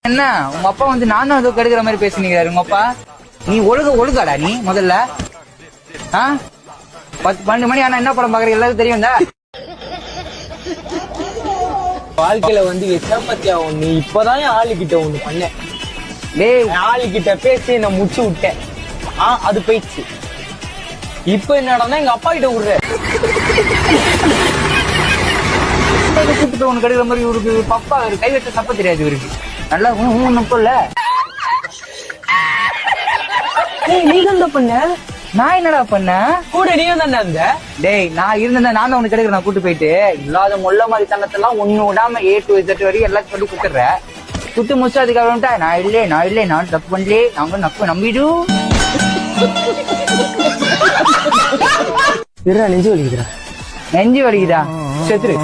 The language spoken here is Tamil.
என்ன உங்க அப்பா வந்து நான் தான் ஏதோ கெடுக்கிற மாதிரி பேசுனீங்க உங்க அப்பா. நீ ஒழுகாடா நீ முதல்ல. 10-12 மணி ஆனா என்ன படம் பாக்குற எல்லாரும் தெரியும். வாழ்க்கையில வந்து எத்தப்பத்தியா ஒண்ணு இப்பதான் ஆளுகிட்ட ஒண்ணு பண்ணேன். ஆளுகிட்ட பேசி நான் முடிச்சு விட்டேன். அது போயிடுச்சு. இப்ப என்னடா எங்க அப்பா கிட்ட விடுற கூப்பிட்டு ஒண்ணு கெடுக்கிற மாதிரி இவருக்கு பப்பா கை வச்ச தப்ப தெரியாது இவருக்கு. நல்லா நப்பல நீ தான் பண்ண. நான் என்னடா பண்ண கூட நீயும் தானே இருந்த. டேய் நான் இருந்தேன். நான் தான் உனக்கு கிடைக்கிற. நான் கூட்டு போயிட்டு இல்லாத மொல்ல மாதிரி தன்னத்தெல்லாம் ஒண்ணு விடாம A to Z வரையும் எல்லாத்தையும் சொல்லி குடுத்துடுறேன். குட்டு முடிச்சு அதுக்காக நான் இல்ல நான் தப்பு பண்ணலே நாங்க நம்பிடு. நெஞ்சு வலிக்குதுடா. நெஞ்சு வலிக்குதா செத்துரு.